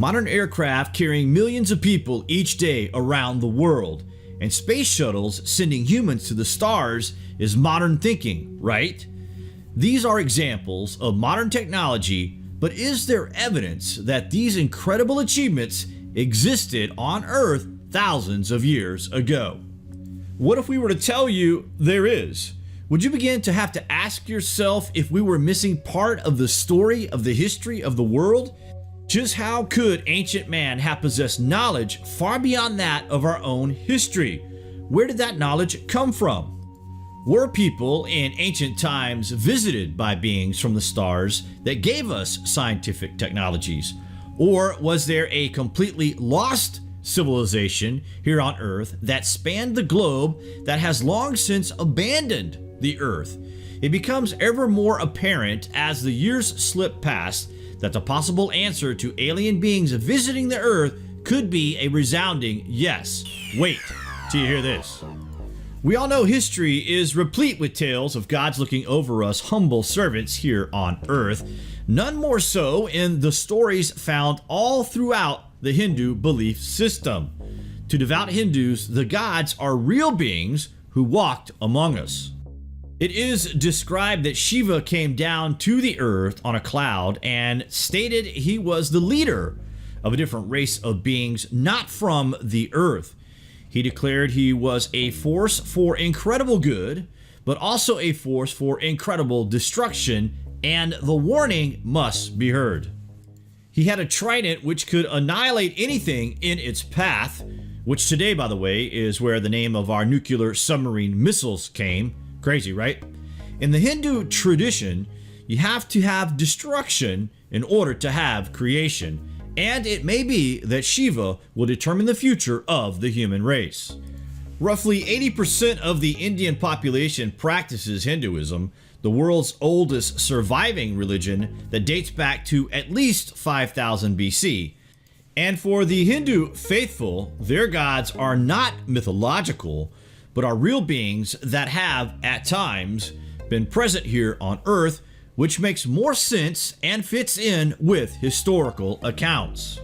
Modern aircraft carrying millions of people each day around the world, and space shuttles sending humans to the stars is modern thinking, right? These are examples of modern technology, but is there evidence that these incredible achievements existed on Earth thousands of years ago? What if we were to tell you there is? Would you begin to have to ask yourself if we were missing part of the story of the history of the world? Just how could ancient man have possessed knowledge far beyond that of our own history? Where did that knowledge come from? Were people in ancient times visited by beings from the stars that gave us scientific technologies? Or was there a completely lost civilization here on Earth that spanned the globe that has long since abandoned the Earth? It becomes ever more apparent as the years slip past that the possible answer to alien beings visiting the Earth could be a resounding yes. Wait till you hear this. We all know history is replete with tales of gods looking over us humble servants here on Earth, none more so in the stories found all throughout the Hindu belief system. To devout Hindus, the gods are real beings who walked among us. It is described that Shiva came down to the earth on a cloud and stated he was the leader of a different race of beings not from the earth. He declared he was a force for incredible good, but also a force for incredible destruction, and the warning must be heard. He had a trident which could annihilate anything in its path, which today, by the way, is where the name of our nuclear submarine missiles came. Crazy, right? In the Hindu tradition, you have to have destruction in order to have creation, and it may be that Shiva will determine the future of the human race. Roughly 80% of the Indian population practices Hinduism, the world's oldest surviving religion that dates back to at least 5000 BC. And for the Hindu faithful, their gods are not mythological, but are real beings that have, at times, been present here on Earth, which makes more sense and fits in with historical accounts.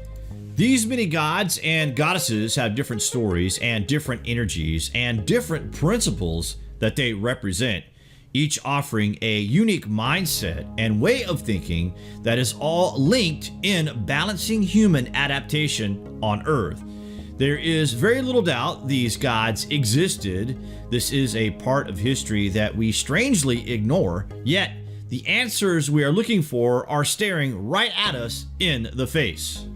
These many gods and goddesses have different stories and different energies and different principles that they represent, each offering a unique mindset and way of thinking that is all linked in balancing human adaptation on Earth. There is very little doubt these gods existed. This is a part of history that we strangely ignore, yet the answers we are looking for are staring right at us in the face.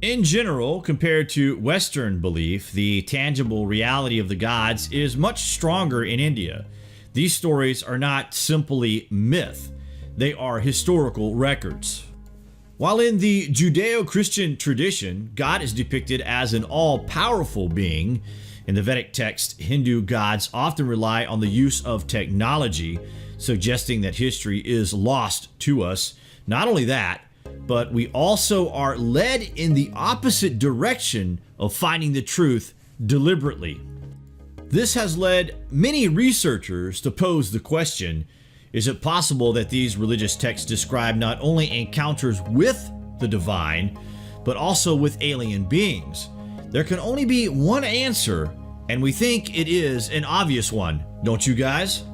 In general, compared to Western belief, the tangible reality of the gods is much stronger in India. These stories are not simply myth, they are historical records. While in the Judeo-Christian tradition, God is depicted as an all-powerful being, in the Vedic text, Hindu gods often rely on the use of technology, suggesting that history is lost to us. Not only that, but we also are led in the opposite direction of finding the truth deliberately. This has led many researchers to pose the question, is it possible that these religious texts describe not only encounters with the divine, but also with alien beings? There can only be one answer, and we think it is an obvious one, don't you guys?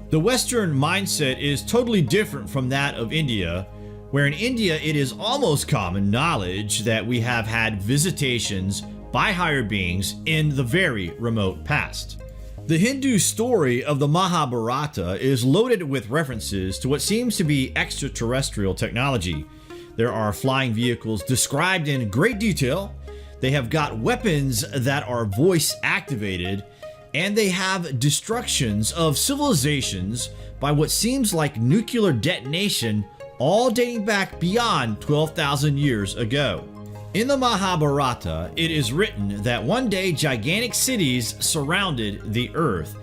The Western mindset is totally different from that of India, where in India it is almost common knowledge that we have had visitations by higher beings in the very remote past. The Hindu story of the Mahabharata is loaded with references to what seems to be extraterrestrial technology. There are flying vehicles described in great detail, they have got weapons that are voice activated, and they have destructions of civilizations by what seems like nuclear detonation, all dating back beyond 12,000 years ago. In the Mahabharata, it is written that one day gigantic cities surrounded the earth,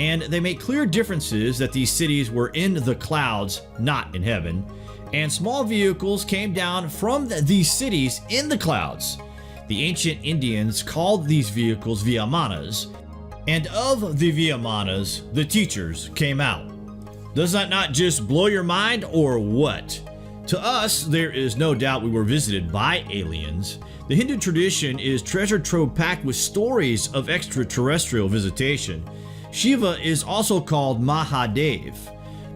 and they make clear differences that these cities were in the clouds, not in heaven, and small vehicles came down from these cities in the clouds. The ancient Indians called these vehicles Vyamanas, and of the Vyamanas, the teachers came out. Does that not just blow your mind, or what? To us, there is no doubt we were visited by aliens. The Hindu tradition is treasure trove packed with stories of extraterrestrial visitation. Shiva is also called Mahadev.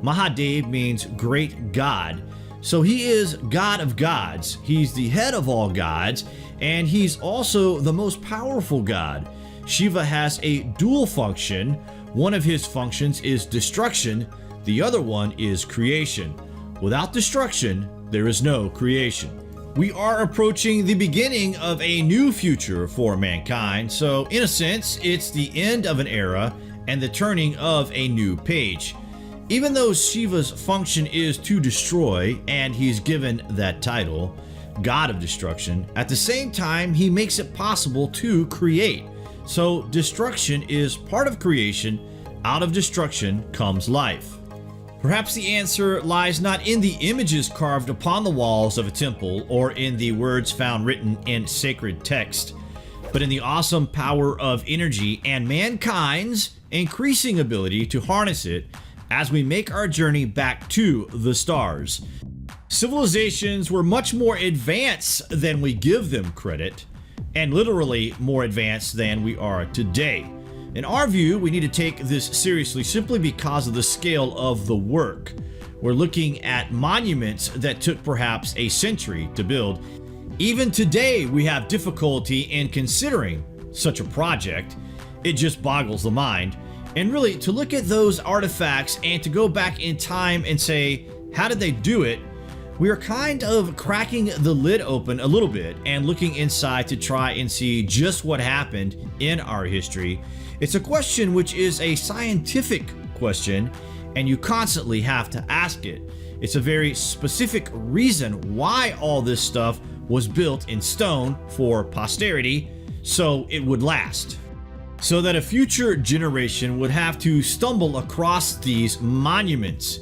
Mahadev means great God. So he is God of gods. He's the head of all gods, and he's also the most powerful god. Shiva has a dual function. One of his functions is destruction, the other one is creation. Without destruction, there is no creation. We are approaching the beginning of a new future for mankind, so in a sense, it's the end of an era and the turning of a new page. Even though Shiva's function is to destroy, and he's given that title, God of Destruction, at the same time, he makes it possible to create. So destruction is part of creation. Out of destruction comes life. Perhaps the answer lies not in the images carved upon the walls of a temple or in the words found written in sacred text, but in the awesome power of energy and mankind's increasing ability to harness it as we make our journey back to the stars. Civilizations were much more advanced than we give them credit, and literally more advanced than we are today. In our view, we need to take this seriously simply because of the scale of the work. We're looking at monuments that took perhaps a century to build. Even today, we have difficulty in considering such a project. It just boggles the mind. And really, to look at those artifacts and to go back in time and say, how did they do it? We are kind of cracking the lid open a little bit and looking inside to try and see just what happened in our history. It's a question which is a scientific question, and you constantly have to ask it. It's a very specific reason why all this stuff was built in stone for posterity, so it would last. So that a future generation would have to stumble across these monuments.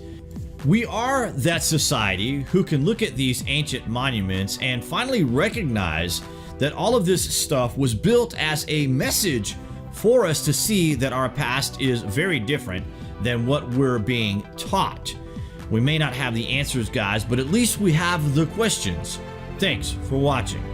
We are that society who can look at these ancient monuments and finally recognize that all of this stuff was built as a message for us to see that our past is very different than what we're being taught. We may not have the answers, guys, but at least we have the questions. Thanks for watching.